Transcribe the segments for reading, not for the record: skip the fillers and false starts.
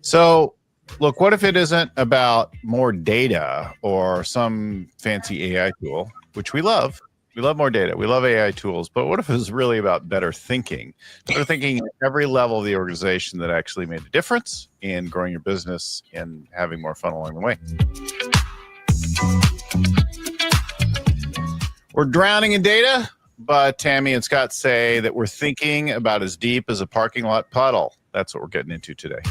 So, look, what if it isn't about more data or some fancy AI tool, which we love? We love more data. We love AI tools. But what if it was really about better thinking? Better thinking at every level of the organization that actually made a difference in growing your business and having more fun along the way. We're drowning in data, but Tammy and Scott say that we're thinking about as deep as a parking lot puddle. That's what we're getting into today.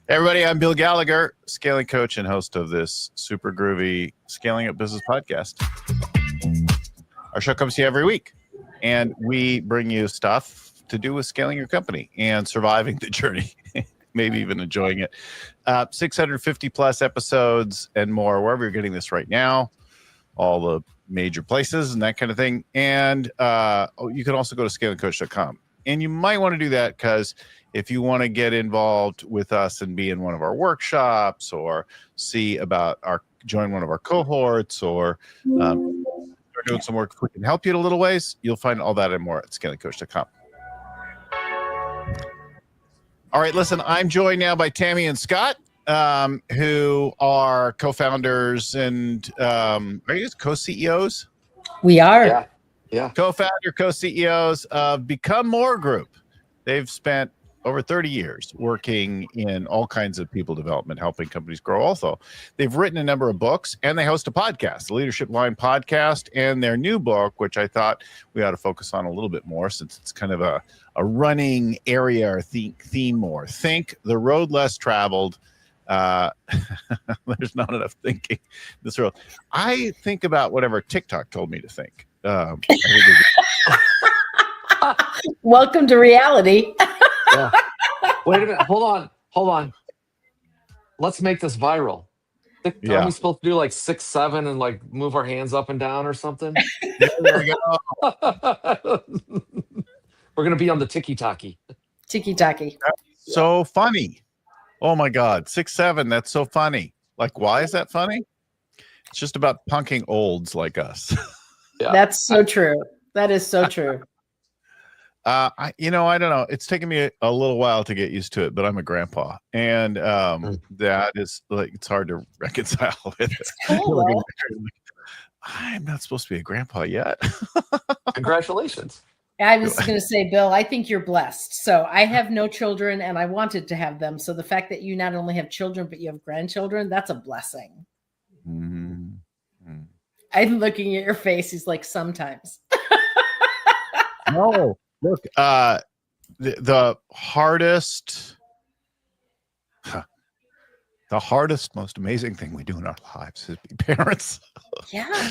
Hey everybody, I'm Bill Gallagher, scaling coach and host of this super groovy Scaling Up Business podcast. Our show comes to you every week, and we bring you stuff to do with scaling your company and surviving the journey, maybe even enjoying it. 650 plus episodes and more, wherever you're getting this right now, all the major places and that kind of thing. And you can also go to scalingcoach.com. And you might want to do that because if you want to get involved with us and be in one of our workshops or join one of our cohorts or start doing some work, we can help you in a little ways. You'll find all that and more at scalingcoach.com. All right, listen, I'm joined now by Tammy and Scott, who are co-founders and are you guys co-CEOs? We are. Yeah. Co-founder, co-CEOs of Become More Group. They've spent over 30 years working in all kinds of people development, helping companies grow. Also, they've written a number of books and they host a podcast, the Leadership Line podcast, and their new book, which I thought we ought to focus on a little bit more since it's kind of a running area or theme more. Think the road less traveled. There's not enough thinking in this world. I think about whatever TikTok told me to think. Welcome to reality. Yeah. Wait a minute. Hold on. Let's make this viral. Are we supposed to do like 6, 7 and like move our hands up and down or something? There we go. We're going to be on the tiki-taki. Tiki-taki. So funny. Oh my God. 6, 7. That's so funny. Like, why is that funny? It's just about punking olds like us. Yeah. That's so true. That is so true. I don't know. It's taken me a little while to get used to it, but I'm a grandpa, and that is like it's hard to reconcile with. It's cool, I'm not supposed to be a grandpa yet. Congratulations. I was going to say, Bill, I think you're blessed. So I have no children, and I wanted to have them. So the fact that you not only have children, but you have grandchildren, that's a blessing. Mm-hmm. I'm looking at your face. He's like, sometimes. No. Look, the hardest, most amazing thing we do in our lives is be parents. Yeah.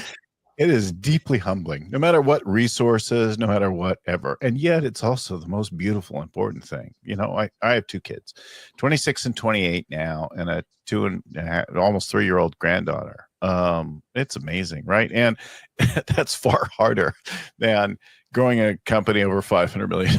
It is deeply humbling, no matter what resources, no matter whatever. And yet it's also the most beautiful, important thing. I have 2 kids, 26 and 28 now, and a 2.5, almost 3-year-old granddaughter. It's amazing, right? And that's far harder than growing a company over $500 million.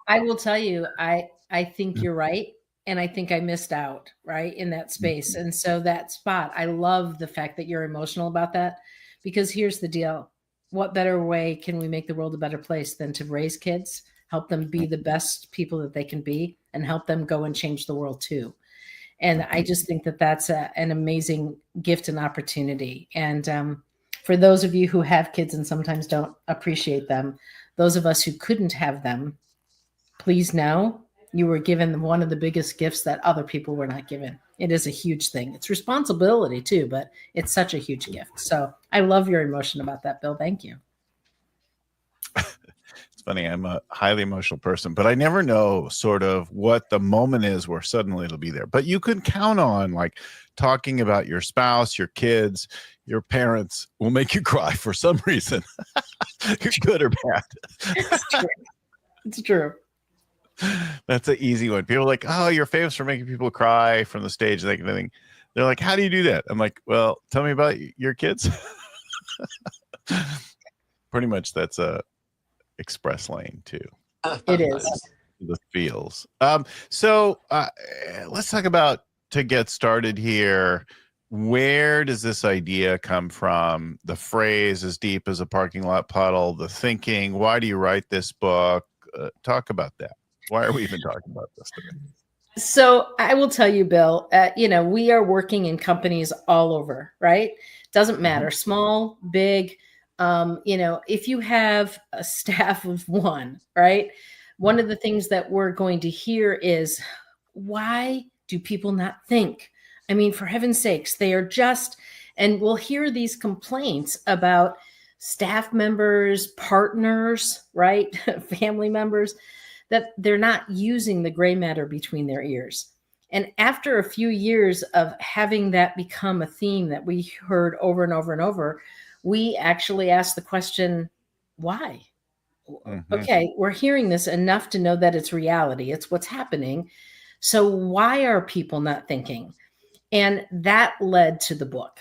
I will tell you, I think you're right. And I think I missed out, right, in that space. And so that spot, I love the fact that you're emotional about that, because here's the deal. What better way can we make the world a better place than to raise kids, help them be the best people that they can be, and help them go and change the world too. And I just think that that's an amazing gift and opportunity. And for those of you who have kids and sometimes don't appreciate them, those of us who couldn't have them, please know you were given one of the biggest gifts that other people were not given. It is a huge thing. It's responsibility too, but it's such a huge gift. So I love your emotion about that, Bill. Thank you. It's funny. I'm a highly emotional person, but I never know sort of what the moment is where suddenly it'll be there. But you can count on like talking about your spouse, your kids, your parents will make you cry for some reason. Good or bad. It's true. It's true. That's an easy one. People are like, oh, you're famous for making people cry from the stage. That kind of thing. They're like, how do you do that? I'm like, well, tell me about your kids. Pretty much that's a express lane too. It is. The feels. So let's talk about, to get started here, where does this idea come from? The phrase "as deep as a parking lot puddle," the thinking, why do you write this book? Talk about that. Why are we even talking about this today? So I will tell you, Bill, we are working in companies all over, right? Doesn't matter, small, big. If you have a staff of one, right? One of the things that we're going to hear is, why do people not think? I mean, for heaven's sakes, they are just, and we'll hear these complaints about staff members, partners, right? Family members, that they're not using the gray matter between their ears. And after a few years of having that become a theme that we heard over and over and over, we actually asked the question, why? Okay, we're hearing this enough to know that it's reality. It's what's happening. So why are people not thinking? And that led to the book.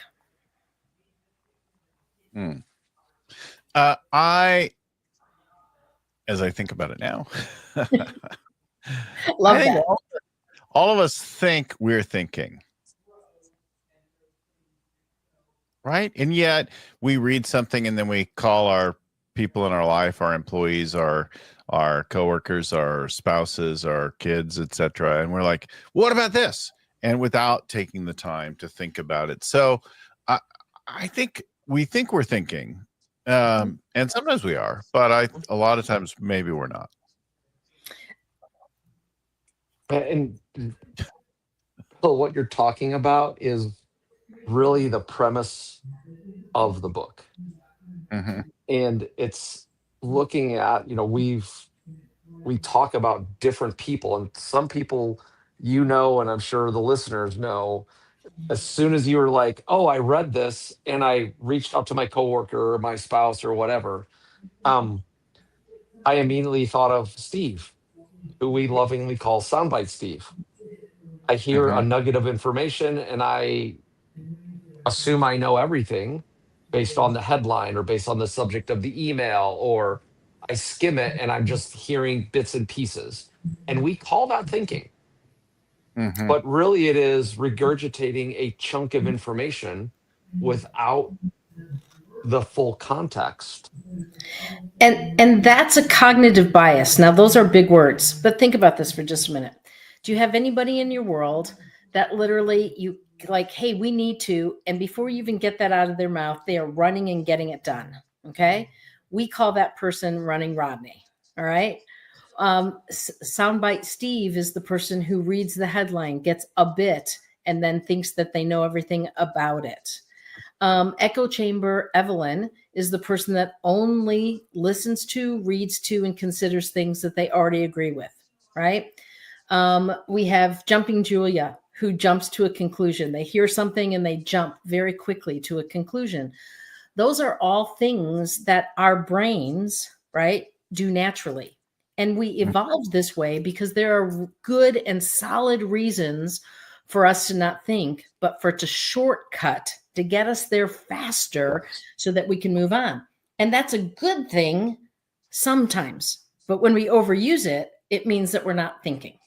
As I think about it now, Love I think that. all of us think we're thinking, right? And yet we read something and then we call our people in our life, our employees, our coworkers, our spouses, our kids, etc. And we're like, what about this? And without taking the time to think about it. So I think we think we're thinking, and sometimes we are, but a lot of times maybe we're not. And so what you're talking about is really the premise of the book. And it's looking at, we talk about different people, and some people, and I'm sure the listeners know, as soon as you were like, oh, I read this and I reached out to my coworker or my spouse or whatever, I immediately thought of Steve, who we lovingly call Soundbite Steve. I hear a nugget of information and I assume I know everything based on the headline or based on the subject of the email, or I skim it and I'm just hearing bits and pieces. And we call that thinking. But really it is regurgitating a chunk of information without the full context. And that's a cognitive bias. Now, those are big words, but think about this for just a minute. Do you have anybody in your world that literally you like, hey, we need to, and before you even get that out of their mouth, they are running and getting it done. Okay. We call that person running Rodney. All right. Soundbite Steve is the person who reads the headline, gets a bit, and then thinks that they know everything about it. Echo chamber Evelyn is the person that only listens to, reads to, and considers things that they already agree with, right? We have jumping Julia, who jumps to a conclusion. They hear something and they jump very quickly to a conclusion. Those are all things that our brains, right, do naturally. And we evolved this way because there are good and solid reasons for us to not think, but for it to shortcut, to get us there faster so that we can move on. And that's a good thing sometimes. But when we overuse it, it means that we're not thinking.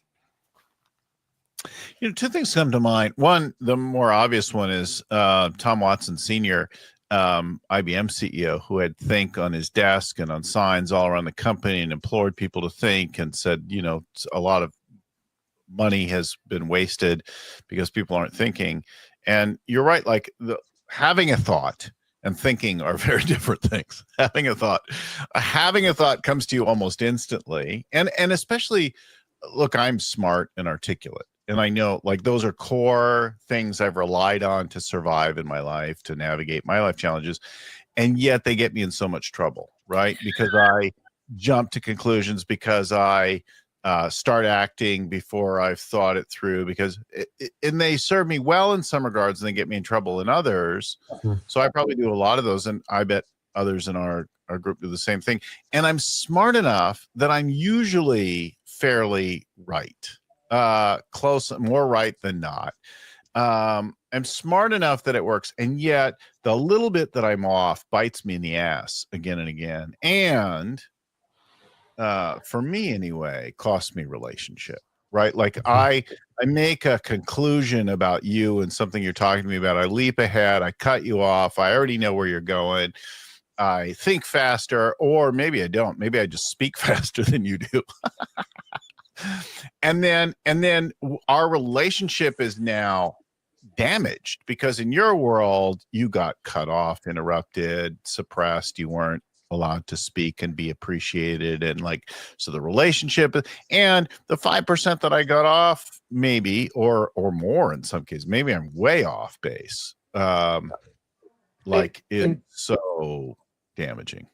Two things come to mind. One, the more obvious one is Tom Watson Sr., IBM CEO, who had think on his desk and on signs all around the company and implored people to think and said, a lot of money has been wasted because people aren't thinking. And you're right, like having a thought and thinking are very different things. Having a thought comes to you almost instantly. And especially, look, I'm smart and articulate. And I know like those are core things I've relied on to survive in my life, to navigate my life challenges. And yet they get me in so much trouble, right? Because I jump to conclusions, because I start acting before I've thought it through, and they serve me well in some regards and they get me in trouble in others. So I probably do a lot of those. And I bet others in our group do the same thing. And I'm smart enough that I'm usually fairly right. Close, more right than not. I'm smart enough that it works. And yet the little bit that I'm off bites me in the ass again and again. And for me anyway, cost me relationship. right? Like I make a conclusion about you and something you're talking to me about. I leap ahead, I cut you off, I already know where you're going. I think faster, or maybe I don't. Maybe I just speak faster than you do. and then our relationship is now damaged because in your world you got cut off, interrupted, suppressed. You weren't allowed to speak and be appreciated, and like, so the relationship and the 5% that I got off, maybe, or more in some cases, maybe I'm way off base. Like it's so damaging.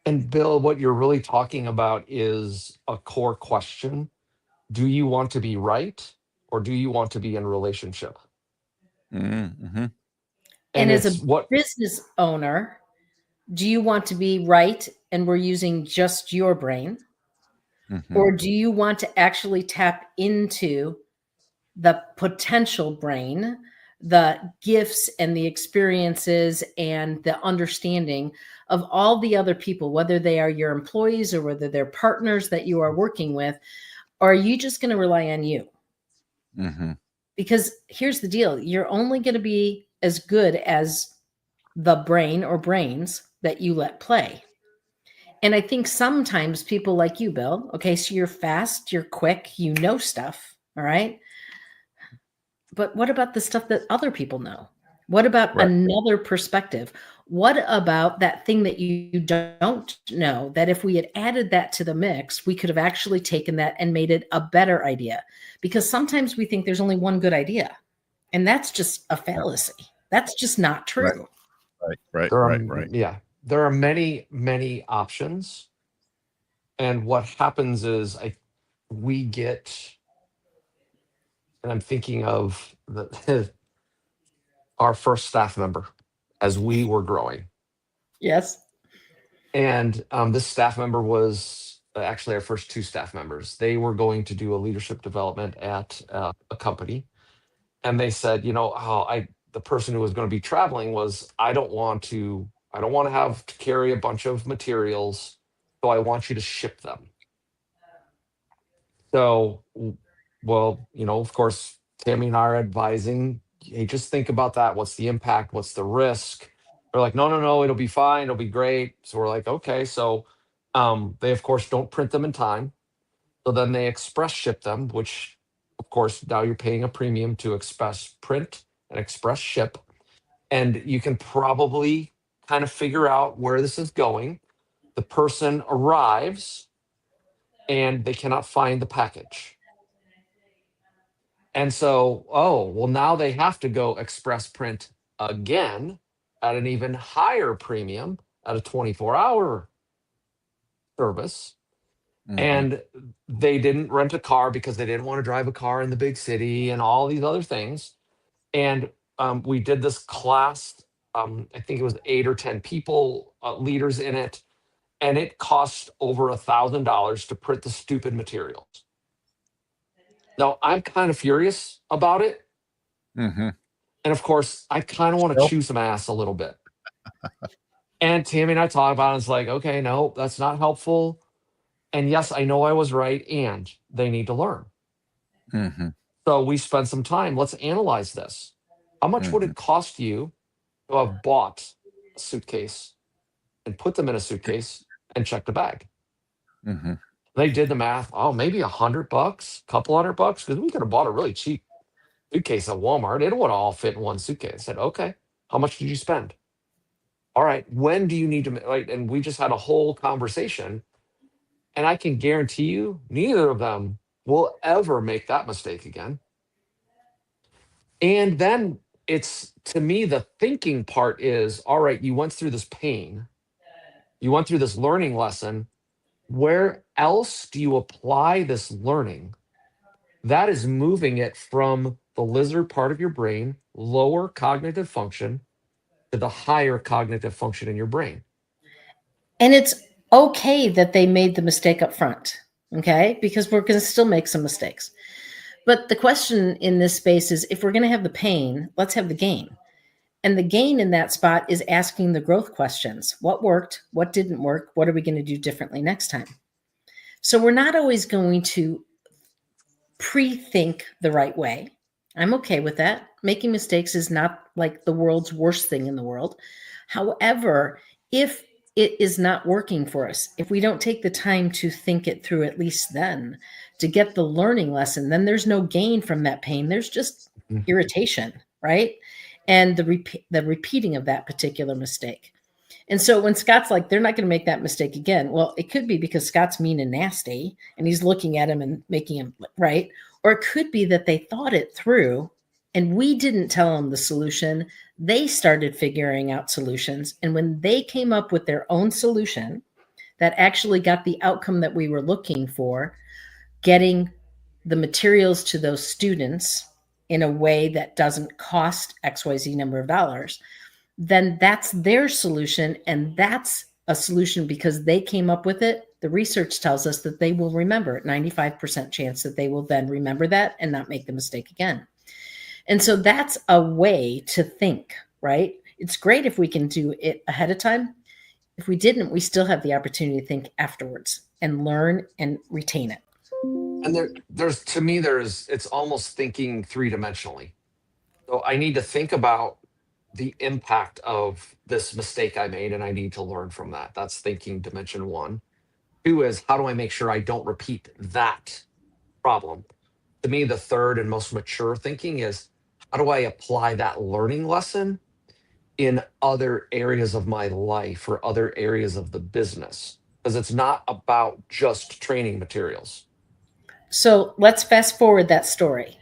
And Bill, what you're really talking about is a core question. Do you want to be right, or do you want to be in a relationship? Mm-hmm. And as a business owner, do you want to be right and we're using just your brain? Mm-hmm. Or do you want to actually tap into the potential brain, the gifts and the experiences and the understanding of all the other people, whether they are your employees or whether they're partners that you are working with? Or are you just going to rely on you? Mm-hmm. Because here's the deal. You're only going to be as good as the brain or brains that you let play. And I think sometimes people like you, Bill, okay, so you're fast, you're quick, you know stuff, all right? But what about the stuff that other people know? What about another perspective? What about that thing that you don't know, that if we had added that to the mix, we could have actually taken that and made it a better idea? Because sometimes we think there's only one good idea, and that's just a fallacy. That's just not true. Right. Yeah. There are many, many options. And what happens is we get, and I'm thinking of our first staff member as we were growing. Yes. And this staff member was actually our first two staff members. They were going to do a leadership development at a company. And they said, the person who was going to be traveling was, I don't want to have to carry a bunch of materials, so I want you to ship them. So, well, of course, Tammy and I are advising, hey, just think about that. What's the impact? What's the risk? They're like, no, it'll be fine. It'll be great. So we're like, okay. So they, of course, don't print them in time. So then they express ship them, which, of course, now you're paying a premium to express print and express ship. And you can probably kind of figure out where this is going. The person arrives and they cannot find the package. And so, now they have to go express print again at an even higher premium at a 24-hour service. Mm-hmm. And they didn't rent a car because they didn't want to drive a car in the big city and all these other things. And we did this class. I think it was 8 or 10 people, leaders in it. And it cost over $1,000 to print the stupid materials. Now, I'm kind of furious about it. Mm-hmm. And of course, I kind of want to chew some ass a little bit. And Tammy and I talk about it. It's like, okay, no, that's not helpful. And yes, I know I was right. And they need to learn. Mm-hmm. So we spent some time. Let's analyze this. How much would it cost you to have bought a suitcase and put them in a suitcase and checked the bag? Mm-hmm. They did the math. Oh, maybe $100, couple $100, because we could have bought a really cheap suitcase at Walmart. It would all fit in one suitcase. I said, okay, how much did you spend? All right, when do you need to, right? And we just had a whole conversation. And I can guarantee you, neither of them will ever make that mistake again. And then it's, to me, the thinking part is, all right, you went through this pain. You went through this learning lesson. Where else do you apply this learning? That is moving it from the lizard part of your brain, lower cognitive function, to the higher cognitive function in your brain. And it's okay that they made the mistake up front, okay? Because we're going to still make some mistakes. But the question in this space is, if we're going to have the pain, let's have the gain. And the gain in that spot is asking the growth questions. What worked? What didn't work? What are we going to do differently next time? So we're not always going to pre-think the right way. I'm okay with that. Making mistakes is not like the world's worst thing in the world. However, if it is not working for us, if we don't take the time to think it through, at least then, to get the learning lesson, then there's no gain from that pain. There's just irritation, right? And the repeating of that particular mistake. And so when Scott's like, they're not going to make that mistake again. Well, it could be because Scott's mean and nasty and he's looking at him and making him right. Or it could be that they thought it through and we didn't tell them the solution. They started figuring out solutions. And when they came up with their own solution that actually got the outcome that we were looking for, getting the materials to those students in a way that doesn't cost XYZ number of dollars, then that's their solution. And that's a solution because they came up with it. The research tells us that they will remember it, 95% chance that they will then remember that and not make the mistake again. And so that's a way to think, right? It's great if we can do it ahead of time. If we didn't, we still have the opportunity to think afterwards and learn and retain it. And it's almost thinking three-dimensionally. So I need to think about the impact of this mistake I made, and I need to learn from that. That's thinking dimension one. Two is, how do I make sure I don't repeat that problem? To me, the third and most mature thinking is, how do I apply that learning lesson in other areas of my life or other areas of the business? Because it's not about just training materials. So let's fast forward that story.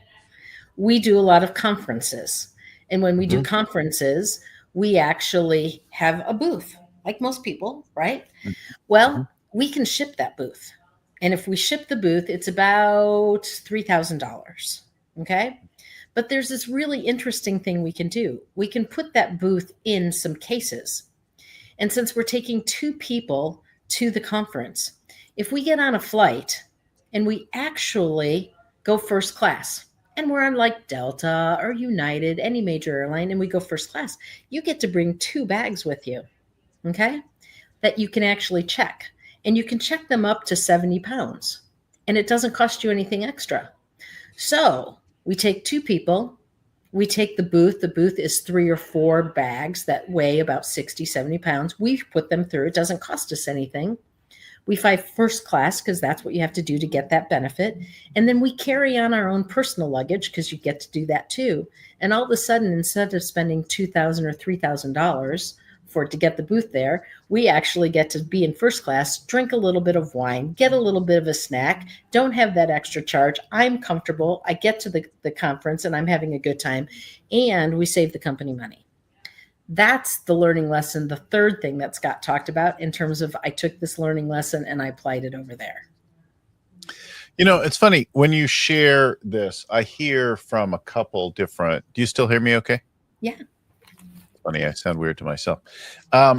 We do a lot of conferences. And when we do conferences, we actually have a booth, like most people, right? Well, we can ship that booth. And if we ship the booth, it's about $3,000. Okay. But there's this really interesting thing we can do. We can put that booth in some cases. And since we're taking 2 people to the conference, if we get on a flight and we actually go first class, and we're on like Delta or United, any major airline, and we go first class, you get to bring 2 bags with you, okay, that you can actually check. And you can check them up to 70 pounds, and it doesn't cost you anything extra. So we take 2 people, we take the booth. The booth is 3 or 4 bags that weigh about 60, 70 pounds. We put them through. It doesn't cost us anything. We fly first class because that's what you have to do to get that benefit. And then we carry on our own personal luggage because you get to do that too. And all of a sudden, instead of spending $2,000 or $3,000 to get the booth there, we actually get to be in first class, drink a little bit of wine, get a little bit of a snack, don't have that extra charge. I'm comfortable. I get to the conference and I'm having a good time, and we save the company money. That's the learning lesson. The third thing that Scott talked about in terms of, I took this learning lesson and I applied it over there. You know, it's funny when you share this, I hear from a couple different, do you still hear me okay? Yeah. Funny, I sound weird to myself. Bill,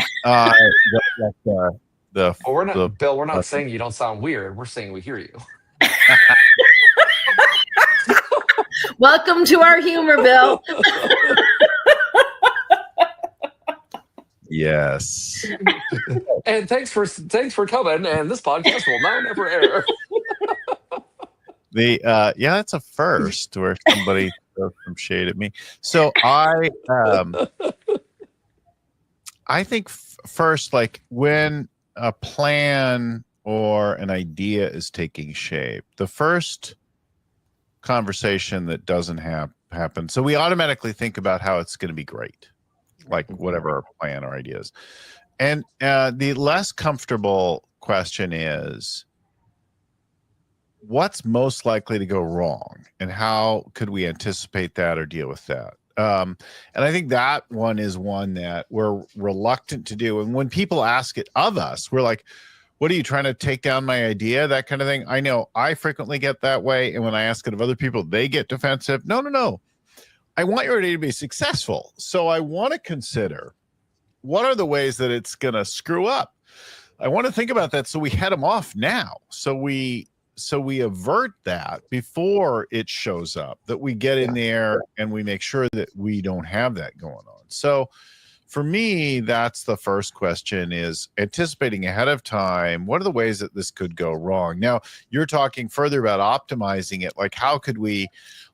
we're not saying you don't sound weird. We're saying we hear you. Welcome to our humor, Bill. Yes. And thanks for coming. And this podcast will now never air. That's a first where somebody throws some shade at me. So I think first, like when a plan or an idea is taking shape, the first conversation that doesn't happen. So we automatically think about how it's going to be great, like whatever our plan or idea is. And the less comfortable question is, what's most likely to go wrong, and how could we anticipate that or deal with that? And I think that one is one that we're reluctant to do. And when people ask it of us, we're like, what are you trying to take down my idea? That kind of thing. I know I frequently get that way. And when I ask it of other people, they get defensive. No. I want your idea to be successful. So I want to consider, what are the ways that it's going to screw up? I want to think about that. So we head them off now. So we avert that before it shows up, that we get in there and we make sure that we don't have that going on. So for me, that's the first question, is anticipating ahead of time. What are the ways that this could go wrong? Now, you're talking further about optimizing it. Like, how could we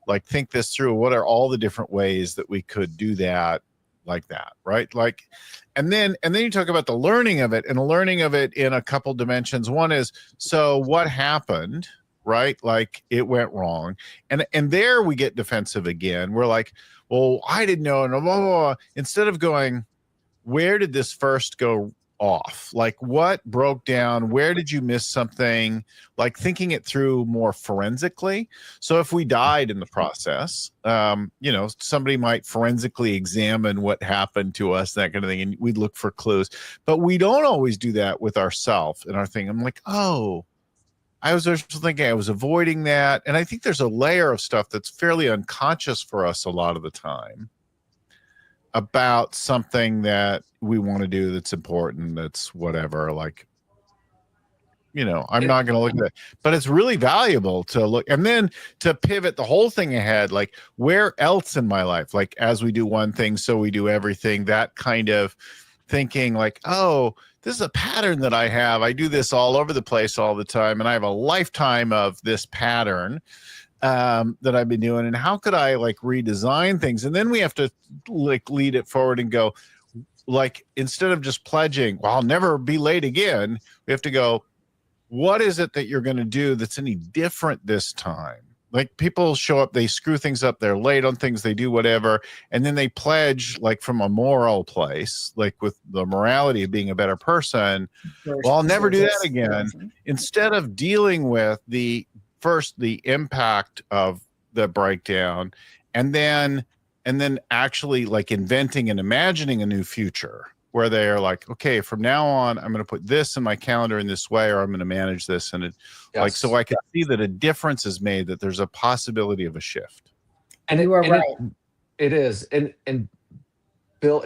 like think this through? What are all the different ways that we could do that like that, right? Like, and then you talk about the learning of it, and the learning of it in a couple dimensions. One is, so what happened, right? Like, it went wrong. And there we get defensive again. We're like, well, I didn't know. And blah, blah, blah. Instead of going, where did this first go off? Like, what broke down? Where did you miss something? Like, thinking it through more forensically. So if we died in the process, somebody might forensically examine what happened to us, that kind of thing, and we'd look for clues. But we don't always do that with ourselves and our thing. I'm like, oh, I was just thinking I was avoiding that. And I think there's a layer of stuff that's fairly unconscious for us a lot of the time about something that we want to do that's important, that's whatever. Like, I'm not going to look at it, but it's really valuable to look and then to pivot the whole thing ahead. Like, where else in my life? Like, as we do one thing, so we do everything. That kind of thinking, like, oh, this is a pattern that I have. I do this all over the place all the time, and I have a lifetime of this pattern that I've been doing. And how could I like redesign things? And then we have to like lead it forward and go, like, instead of just pledging, well, I'll never be late again, we have to go, what is it that you're going to do that's any different this time? Like, people show up, they screw things up, they're late on things, they do whatever, and then they pledge, like, from a moral place, like with the morality of being a better person. Well, I'll never do that again. Instead of dealing with the impact of the breakdown, and then actually like inventing and imagining a new future where they are like, okay, from now on, I'm going to put this in my calendar in this way, or I'm going to manage this. And like, so I can see that a difference is made, that there's a possibility of a shift. And you are right. It is. And Bill,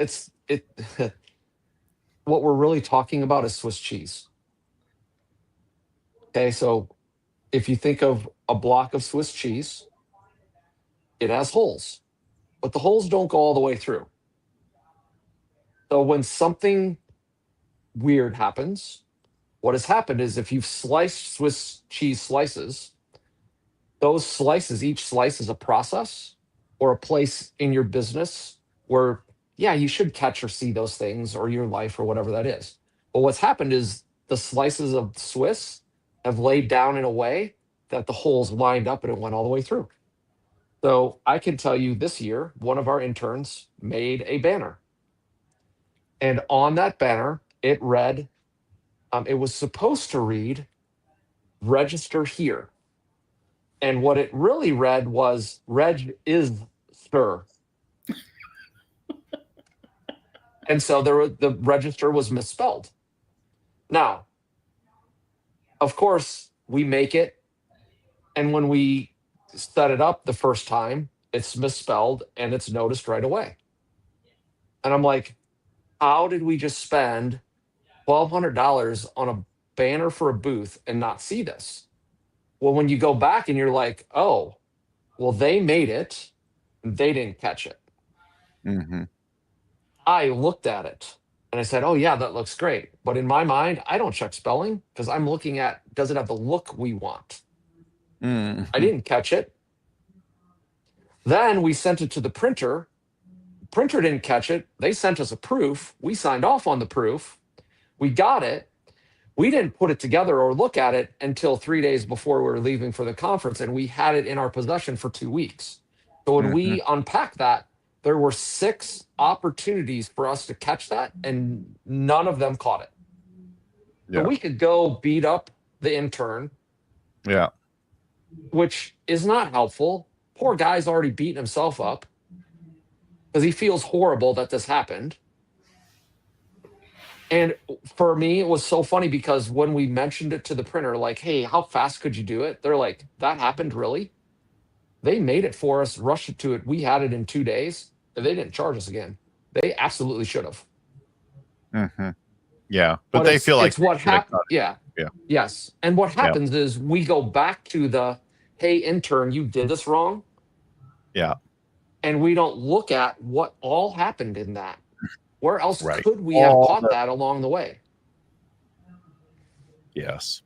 what we're really talking about is Swiss cheese. Okay. So if you think of a block of Swiss cheese, it has holes, but the holes don't go all the way through. So when something weird happens, what has happened is, if you've sliced Swiss cheese slices, those slices, each slice is a process or a place in your business where, yeah, you should catch or see those things, or your life, or whatever that is. But what's happened is the slices of Swiss have laid down in a way that the holes lined up and it went all the way through. So I can tell you, this year, one of our interns made a banner. And on that banner, it read, it was supposed to read, register here. And what it really read was, reg is stir. And so the register was misspelled. Now, of course, we make it. And when we set it up the first time, it's misspelled and it's noticed right away. And I'm like, how did we just spend $1,200 on a banner for a booth and not see this? Well, when you go back and you're like, oh, well, they made it, they didn't catch it. Mm-hmm. I looked at it and I said, oh, yeah, that looks great. But in my mind, I don't check spelling, because I'm looking at, does it have the look we want? Mm-hmm. I didn't catch it. Then we sent it to the printer. Printer didn't catch it. They sent us a proof. We signed off on the proof. We got it. We didn't put it together or look at it until 3 days before we were leaving for the conference, and we had it in our possession for 2 weeks. So when we unpacked that, there were 6 opportunities for us to catch that, and none of them caught it. Yeah. So we could go beat up the intern. Yeah. Which is not helpful. Poor guy's already beaten himself up because he feels horrible that this happened. And for me, it was so funny, because when we mentioned it to the printer, like, hey, how fast could you do it? They're like, that happened, really? They made it for us, rushed it to it. We had it in 2 days, and they didn't charge us again. They absolutely should have. Mm-hmm. Yeah, but they feel like it's what happened. Yeah. Yeah. Yes. And what happens is we go back to the, hey, intern, you did this wrong. Yeah. And we don't look at what all happened in that. Where else Right. could we have caught that along the way? Yes.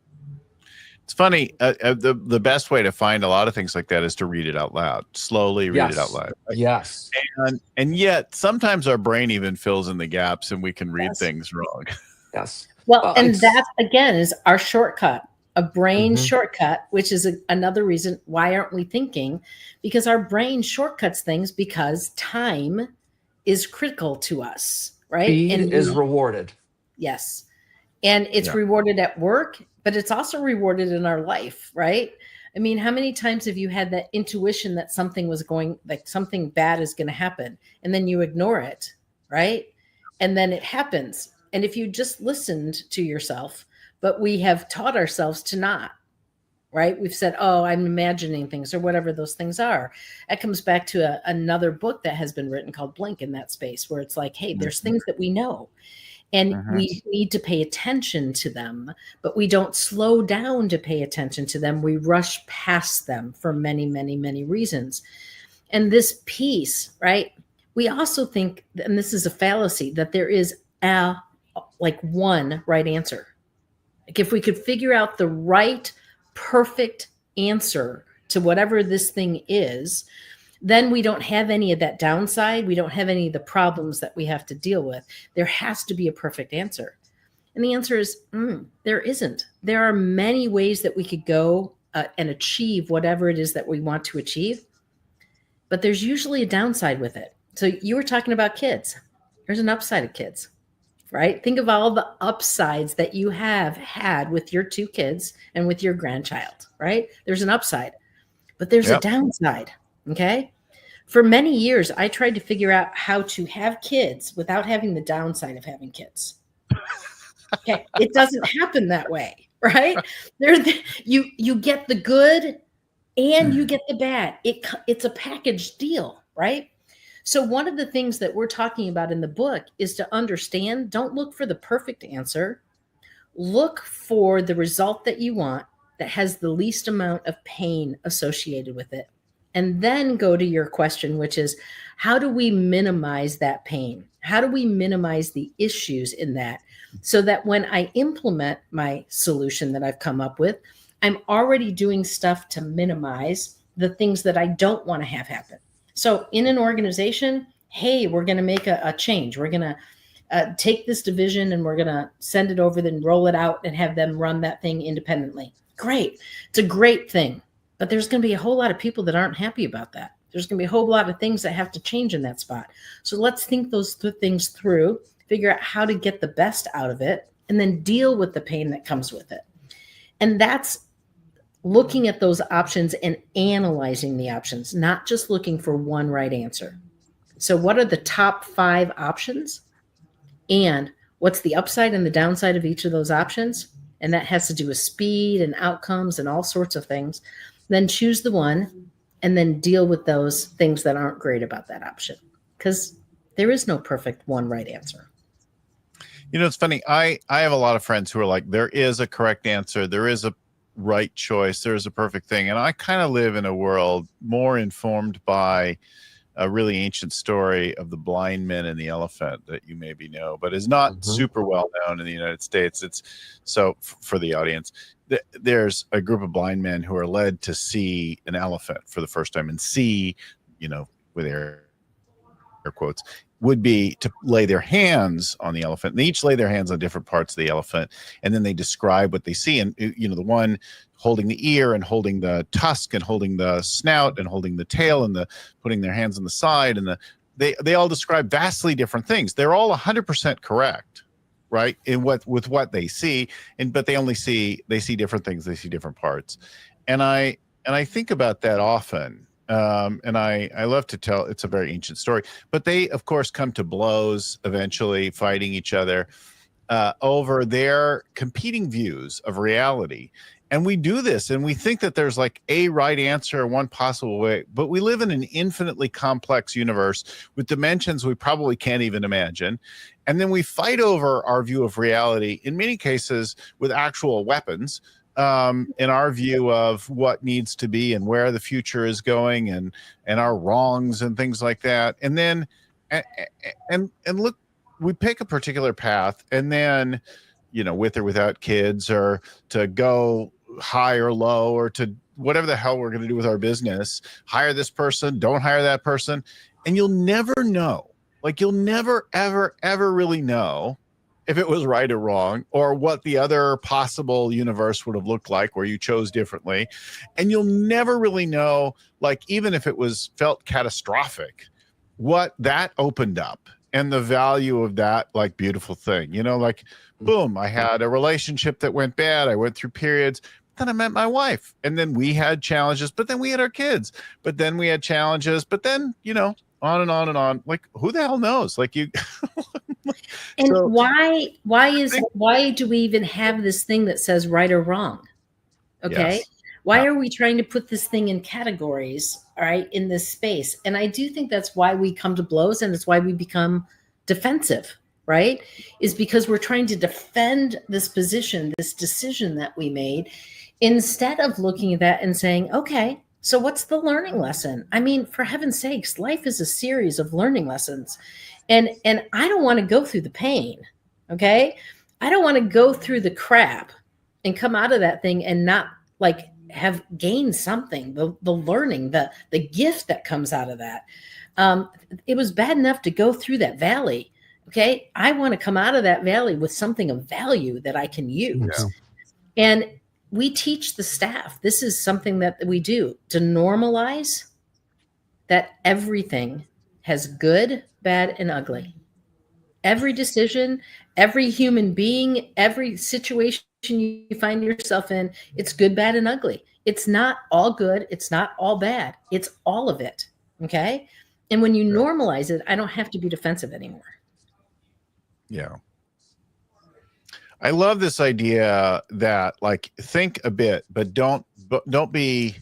It's funny. The best way to find a lot of things like that is to read it out loud. Slowly read it out loud. Right? Yes. And yet sometimes our brain even fills in the gaps and we can read things wrong. Yes. Well, and that again is our shortcut, a brain shortcut, which is another reason why aren't we thinking? Because our brain shortcuts things because time is critical to us, right? Speed and is rewarded. Yes. And it's rewarded at work, but it's also rewarded in our life, right? I mean, how many times have you had that intuition that something something bad is going to happen, and then you ignore it, right? And then it happens. And if you just listened to yourself, but we have taught ourselves to not, right? We've said, oh, I'm imagining things or whatever those things are. That comes back to another book that has been written called Blink in that space, where it's like, hey, there's things that we know. And we need to pay attention to them, but we don't slow down to pay attention to them. We rush past them for many, many, many reasons. And this piece, right? We also think, and this is a fallacy, that there is one right answer. Like if we could figure out the right, perfect answer to whatever this thing is, then we don't have any of that downside. We don't have any of the problems that we have to deal with. There has to be a perfect answer. And the answer is there isn't. There are many ways that we could go and achieve whatever it is that we want to achieve. But there's usually a downside with it. So you were talking about kids. There's an upside of kids, right? Think of all the upsides that you have had with your 2 kids and with your grandchild, right? There's an upside, but there's a downside. Okay. For many years, I tried to figure out how to have kids without having the downside of having kids. Okay. It doesn't happen that way, right? You get the good and you get the bad. It's a package deal, right? So one of the things that we're talking about in the book is to understand, don't look for the perfect answer. Look for the result that you want that has the least amount of pain associated with it. And then go to your question, which is, how do we minimize that pain? How do we minimize the issues in that so that when I implement my solution that I've come up with, I'm already doing stuff to minimize the things that I don't want to have happen. So in an organization, hey, we're going to make a change. We're going to take this division and we're going to send it over, then roll it out and have them run that thing independently. Great. It's a great thing. But there's going to be a whole lot of people that aren't happy about that. There's going to be a whole lot of things that have to change in that spot. So let's think those things through, figure out how to get the best out of it, and then deal with the pain that comes with it. And that's looking at those options and analyzing the options, not just looking for one right answer. So what are the top 5 options? And what's the upside and the downside of each of those options? And that has to do with speed and outcomes and all sorts of things. Then choose the one and then deal with those things that aren't great about that option, because there is no perfect one right answer. You know, it's funny. I have a lot of friends who are like, there is a correct answer. There is a right choice. There's a perfect thing. And I kind of live in a world more informed by a really ancient story of the blind men and the elephant that you maybe know, but is not super well known in the United States. It's so for the audience, there's a group of blind men who are led to see an elephant for the first time, and see, you know, with air quotes, would be to lay their hands on the elephant. And they each lay their hands on different parts of the elephant, and then they describe what they see. And, you know, the one holding the ear and holding the tusk and holding the snout and holding the tail and putting their hands on the side, and they all describe vastly different things. They're all 100% correct, right, in with what they see, but they see different things. They see different parts, and I think about that often. And I love to tell, it's a very ancient story, but they of course come to blows eventually, fighting each other over their competing views of reality. And we do this and we think that there's like a right answer, one possible way, but we live in an infinitely complex universe with dimensions we probably can't even imagine. And then we fight over our view of reality, in many cases with actual weapons, in our view of what needs to be and where the future is going, and our wrongs and things like that. And then and look we pick a particular path, and then, with or without kids, or to go high or low, or to whatever the hell we're going to do with our business, hire this person, don't hire that person. And you'll never know. Like, you'll never, ever, ever really know if it was right or wrong, or what the other possible universe would have looked like where you chose differently. And you'll never really know, like, even if it felt catastrophic, what that opened up and the value of that, like, beautiful thing, like, boom, I had a relationship that went bad. I went through periods. Then I met my wife, and then we had challenges, but then we had our kids, but then we had challenges, but then, on and on and on. Like, who the hell knows? Like, you. And so, why do we even have this thing that says right or wrong? Okay. Yes. Why are we trying to put this thing in categories, all right, in this space? And I do think that's why we come to blows, and it's why we become defensive, right? Is because we're trying to defend this position, this decision that we made, instead of looking at that and saying, okay, so what's the learning lesson? I mean, for heaven's sakes, life is a series of learning lessons. And I don't want to go through the pain, okay? I don't want to go through the crap and come out of that thing and not, like, have gained something, the learning, the gift that comes out of that. It was bad enough to go through that valley, okay? I want to come out of that valley with something of value that I can use. Yeah. And we teach the staff, this is something that we do, to normalize that everything has good, bad, and ugly. Every decision, every human being, every situation you find yourself in, it's good, bad, and ugly. It's not all good. It's not all bad. It's all of it. Okay. And when you normalize it, I don't have to be defensive anymore. Yeah. I love this idea that, like, think a bit, but don't be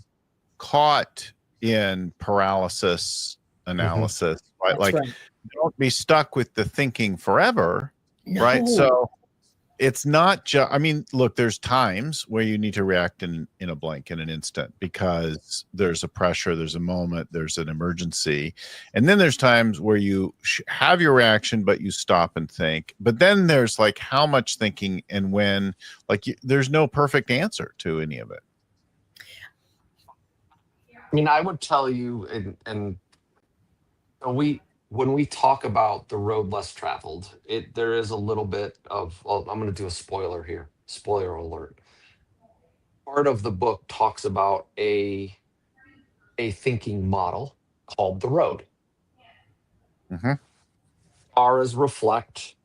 caught in paralysis analysis, right? Like, don't be stuck with the thinking forever, right? So it's not just, I mean, look, there's times where you need to react in a blink, in an instant, because there's a pressure, there's a moment, there's an emergency. And then there's times where you have your reaction, but you stop and think. But then there's, like, how much thinking, and when, like, there's no perfect answer to any of it. I mean, I would tell you, and when we talk about the road less traveled, there is a little bit of, well, I'm going to do a spoiler here. Spoiler alert. Part of the book talks about a thinking model called the road. Mm-hmm. R is reflect.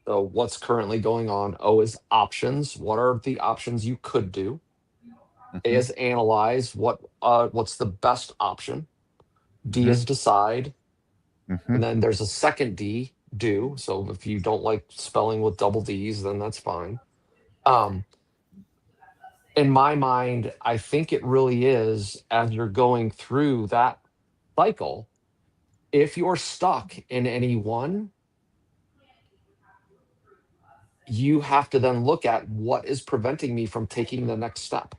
So what's currently going on? O is options. What are the options you could do? Mm-hmm. A is analyze. What's the best option? D mm-hmm. is decide. Mm-hmm. And then there's a second D, do. So if you don't like spelling with double D's, then that's fine. In my mind, I think it really is, as you're going through that cycle, if you're stuck in any one, you have to then look at what is preventing me from taking the next step.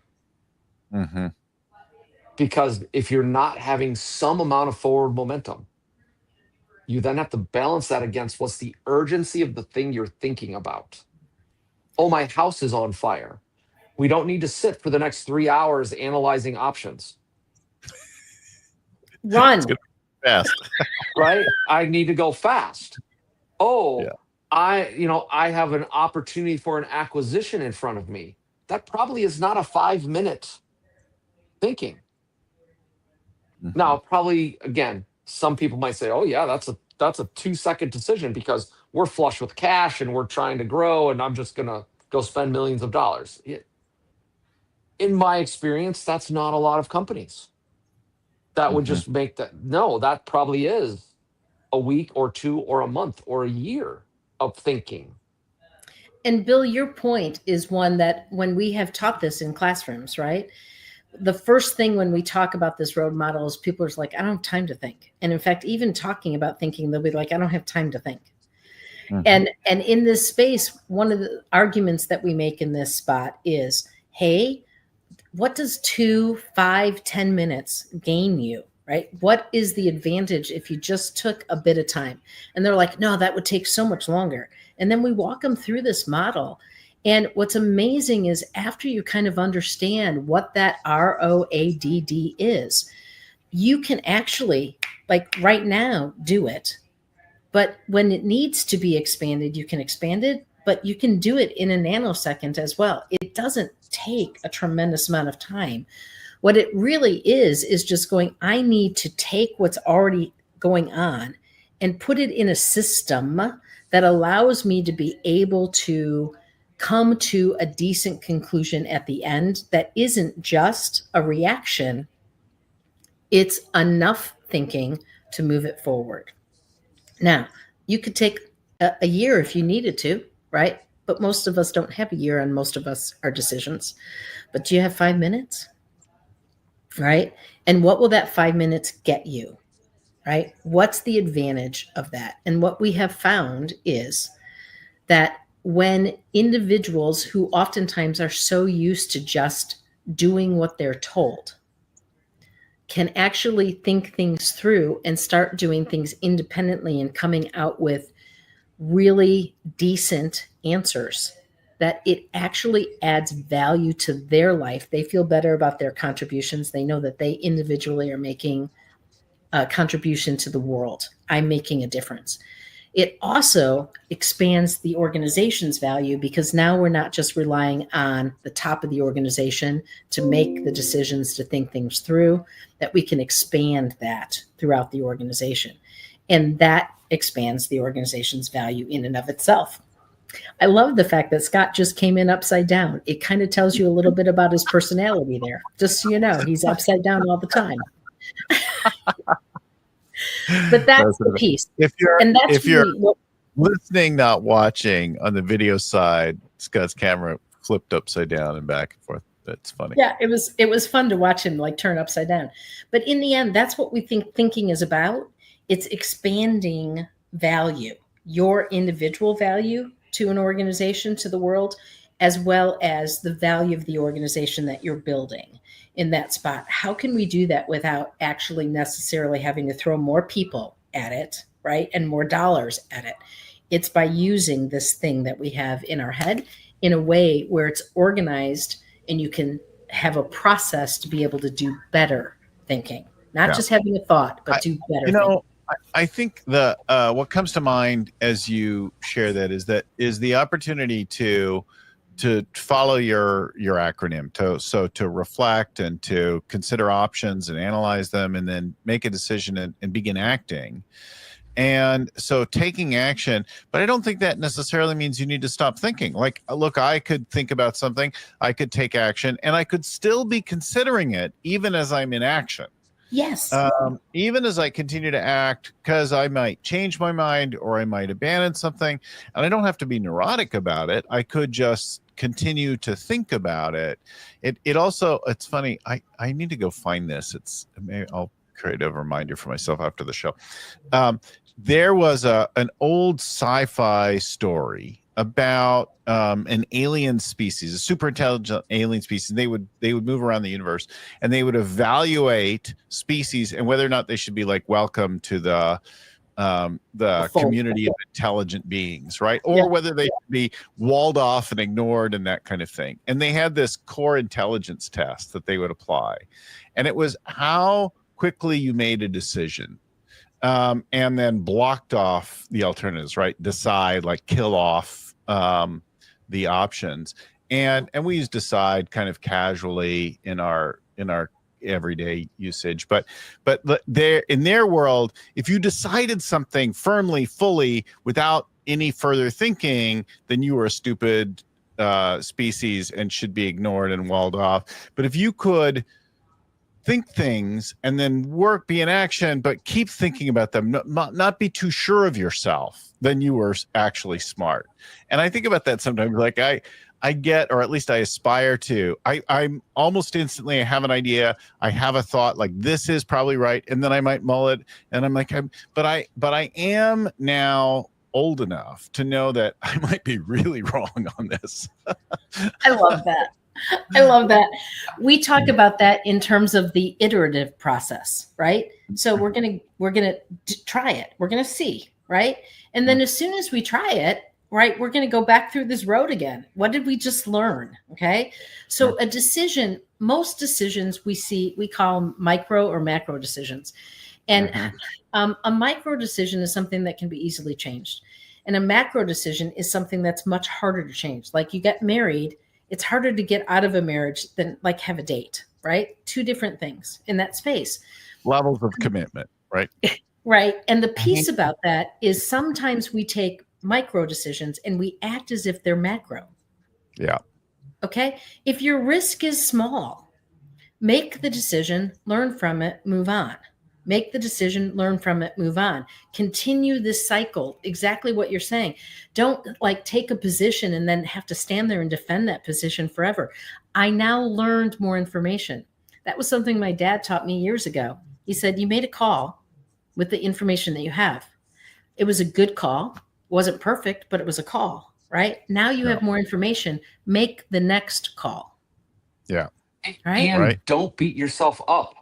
Mm-hmm. Because if you're not having some amount of forward momentum, you then have to balance that against what's the urgency of the thing you're thinking about. Oh, my house is on fire. We don't need to sit for the next 3 hours analyzing options. Run fast. Right? I need to go fast. Oh, yeah. I have an opportunity for an acquisition in front of me. That probably is not a 5-minute thinking. Mm-hmm. Now, probably, again, some people might say, oh yeah, that's a 2-second decision because we're flush with cash and we're trying to grow and I'm just going to go spend millions of dollars. In my experience, that's not a lot of companies. That would just make that. No, that probably is a week or 2 or a month or a year of thinking. And Bill, your point is one that when we have taught this in classrooms, right? The first thing when we talk about this road model is people are like, I don't have time to think. And in fact, even talking about thinking, they'll be like, I don't have time to think. Mm-hmm. And in this space, one of the arguments that we make in this spot is, hey, what does 2, 5, 10 minutes gain you? right? What is the advantage if you just took a bit of time? And they're like, no, that would take so much longer. And then we walk them through this model. And what's amazing is after you kind of understand what that ROADD is, you can actually, like right now, do it. But when it needs to be expanded, you can expand it, but you can do it in a nanosecond as well. It doesn't take a tremendous amount of time. What it really is just going, I need to take what's already going on and put it in a system that allows me to be able to come to a decent conclusion at the end that isn't just a reaction. It's enough thinking to move it forward. Now, you could take a year if you needed to, right? But most of us don't have a year on most of our decisions. But do you have 5 minutes? Right? And what will that 5 minutes get you? Right? What's the advantage of that? And what we have found is that when individuals who oftentimes are so used to just doing what they're told can actually think things through and start doing things independently and coming out with really decent answers, that it actually adds value to their life. They feel better about their contributions. They know that they individually are making a contribution to the world. I'm making a difference. It also expands the organization's value because now we're not just relying on the top of the organization to make the decisions, to think things through, that we can expand that throughout the organization. And that expands the organization's value in and of itself. I love the fact that Scott just came in upside down. It kind of tells you a little bit about his personality there. Just so you know, he's upside down all the time. But that's the piece. If you're listening, not watching, on the video side, Scott's camera flipped upside down and back and forth. That's funny. Yeah, it was fun to watch him like turn upside down. But in the end, that's what we think thinking is about. It's expanding value, your individual value to an organization, to the world, as well as the value of the organization that you're building in that spot. How can we do that without actually necessarily having to throw more people at it, right? And more dollars at it. It's by using this thing that we have in our head in a way where it's organized and you can have a process to be able to do better thinking, not just having a thought, but do better thinking. I think the what comes to mind as you share that is the opportunity to follow your acronym, to reflect and to consider options and analyze them and then make a decision and begin acting. And so taking action, but I don't think that necessarily means you need to stop thinking. Like, look, I could think about something, I could take action, and I could still be considering it even as I'm in action. Yes. Even as I continue to act, because I might change my mind or I might abandon something, and I don't have to be neurotic about it. I could just continue to think about it. It also, it's funny. I need to go find this. Maybe I'll create a reminder for myself after the show. There was an old sci-fi story about an alien species, a super intelligent alien species. They would move around the universe and they would evaluate species and whether or not they should be like welcome to the community of intelligent beings, right? Or whether they should be walled off and ignored and that kind of thing. And they had this core intelligence test that they would apply. And it was how quickly you made a decision. And then blocked off the alternatives, right? Decide, like kill off the options. And we use decide kind of casually in our everyday usage. But in their world, if you decided something firmly, fully, without any further thinking, then you were a stupid species and should be ignored and walled off. But if you could think things and then be in action, but keep thinking about them, not be too sure of yourself, then you were actually smart. And I think about that sometimes, like I get, or at least I aspire to, I'm almost instantly, I have an idea, I have a thought, like this is probably right, and then I might mull it, and I'm like, but I am now old enough to know that I might be really wrong on this. I love that. I love that. We talk about that in terms of the iterative process, right? So we're gonna try it. We're gonna see, right? And then as soon as we try it, right, we're gonna go back through this road again. What did we just learn? Okay. So a decision, most decisions we call micro or macro decisions. And a micro decision is something that can be easily changed. And a macro decision is something that's much harder to change. Like you get married, it's harder to get out of a marriage than like have a date, right? Two different things in that space. Levels of commitment, right? Right. And the piece about that is sometimes we take micro decisions and we act as if they're macro. Yeah. Okay. If your risk is small, make the decision, learn from it, move on. Make the decision, learn from it, move on. Continue this cycle. Exactly what you're saying. Don't like take a position and then have to stand there and defend that position forever. I now learned more information. That was something my dad taught me years ago. He said, you made a call with the information that you have. It was a good call. Wasn't perfect, but it was a call, right? Now you have more information. Make the next call. Yeah. Right. And don't beat yourself up.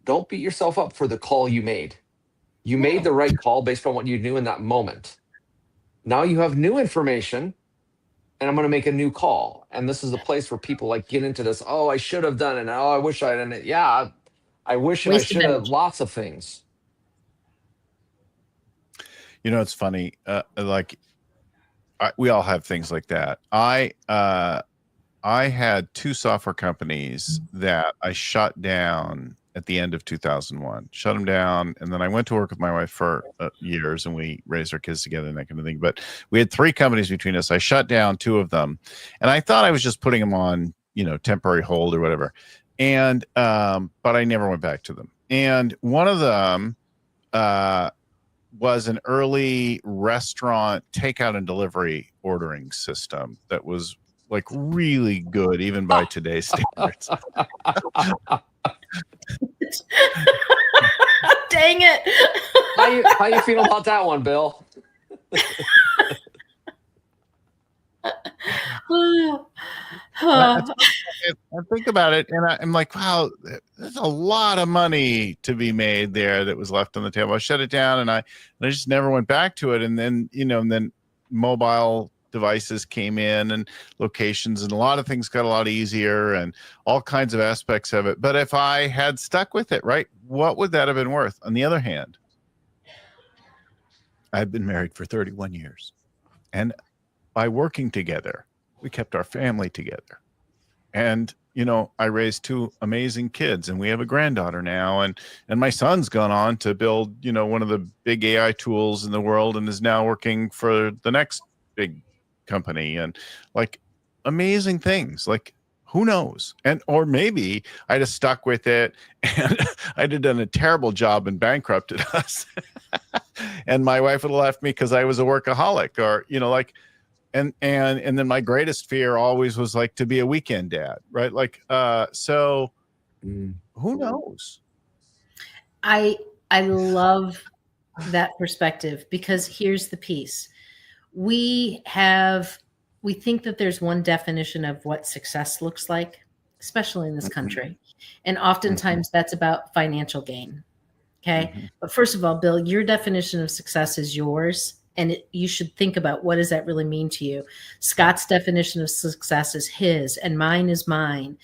Don't beat yourself up for the call you made. You made the right call based on what you knew in that moment. Now you have new information and I'm going to make a new call. And this is the place where people like get into this. Oh, I should have done it. Oh, I wish I didn't. Yeah. I wish and I should have lots of things. You know, it's funny. We all have things like that. I had two software companies that I shut down at the end of 2001, shut them down. And then I went to work with my wife for years and we raised our kids together and that kind of thing. But we had three companies between us. I shut down two of them and I thought I was just putting them on, temporary hold or whatever. And, but I never went back to them. And one of them, was an early restaurant takeout and delivery ordering system that was like really good, even by today's standards. Dang it. How you feel about that one, Bill? I think about it and I'm like, wow, there's a lot of money to be made there that was left on the table. I shut it down and I just never went back to it. And then, and then mobile devices came in and locations and a lot of things got a lot easier and all kinds of aspects of it. But if I had stuck with it, right, what would that have been worth? On the other hand, I've been married for 31 years and by working together, we kept our family together. And, I raised two amazing kids and we have a granddaughter now. And my son's gone on to build, one of the big AI tools in the world and is now working for the next big company and like amazing things. Like, who knows? Or maybe I'd have stuck with it and I'd have done a terrible job and bankrupted us. And my wife would have left me because I was a workaholic or, and then my greatest fear always was like to be a weekend dad, right? Like, so who knows? I love that perspective because here's the piece. We think that there's one definition of what success looks like, especially in this country. And oftentimes that's about financial gain. Okay. But first of all, Bill, your definition of success is yours. And you should think about what does that really mean to you? Scott's definition of success is his and mine is mine.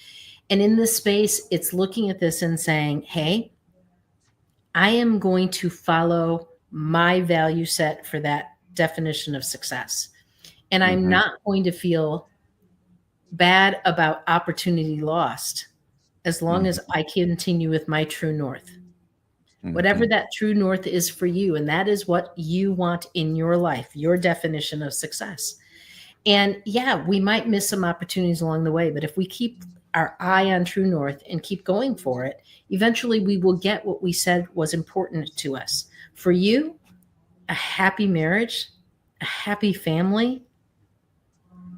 And in this space, it's looking at this and saying, hey, I am going to follow my value set for that definition of success. And I'm not going to feel bad about opportunity lost as long as I continue with my true north. Whatever that true north is for you. And that is what you want in your life, your definition of success. And yeah, we might miss some opportunities along the way, but if we keep our eye on true north and keep going for it, eventually we will get what we said was important to us. For you, a happy marriage, a happy family,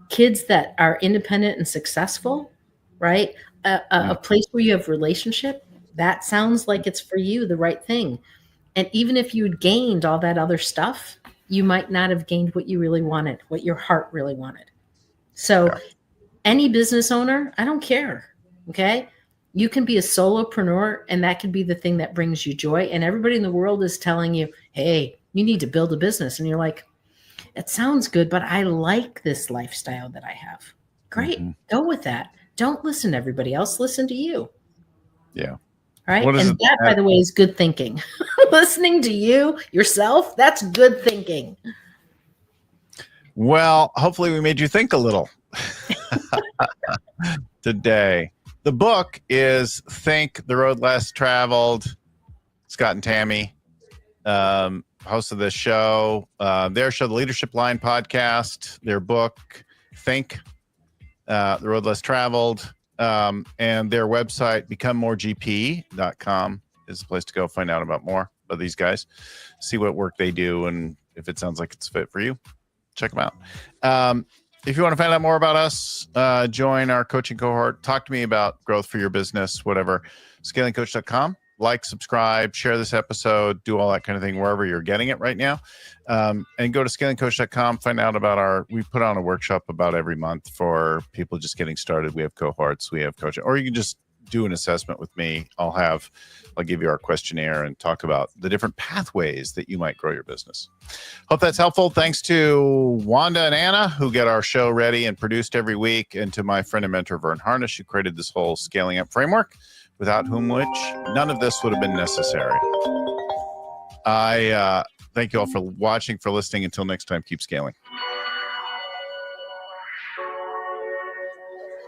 kids that are independent and successful, right? A place where you have relationship, that sounds like it's for you, the right thing. And even if you'd gained all that other stuff, you might not have gained what you really wanted, what your heart really wanted. So any business owner, I don't care. Okay. You can be a solopreneur, and that could be the thing that brings you joy. And everybody in the world is telling you, hey, you need to build a business. And you're like, it sounds good, but I like this lifestyle that I have. Great. Go with that. Don't listen to everybody else. Listen to you. Yeah. Right. And that, by the way, is good thinking. Listening to you, yourself, that's good thinking. Well, hopefully we made you think a little today. The book is Think, The Road Less Traveled. Scott and Tammy, hosts of this show, their show, the Leadership Line podcast, their book, Think, The Road Less Traveled, and their website, becomemoregp.com is the place to go find out about more of these guys, see what work they do, and if it sounds like it's fit for you, check them out. If you want to find out more about us, join our coaching cohort, talk to me about growth for your business, whatever, scalingcoach.com. Like, subscribe, share this episode, do all that kind of thing wherever you're getting it right now. And go to scalingcoach.com, find out about we put on a workshop about every month for people just getting started. We have cohorts, we have coaching, or you can just do an assessment with me. I'll give you our questionnaire and talk about the different pathways that you might grow your business. Hope that's helpful. Thanks to Wanda and Anna, who get our show ready and produced every week, and to my friend and mentor, Vern Harnish, who created this whole scaling up framework, without which none of this would have been necessary. I thank you all for watching, for listening. Until next time, keep scaling.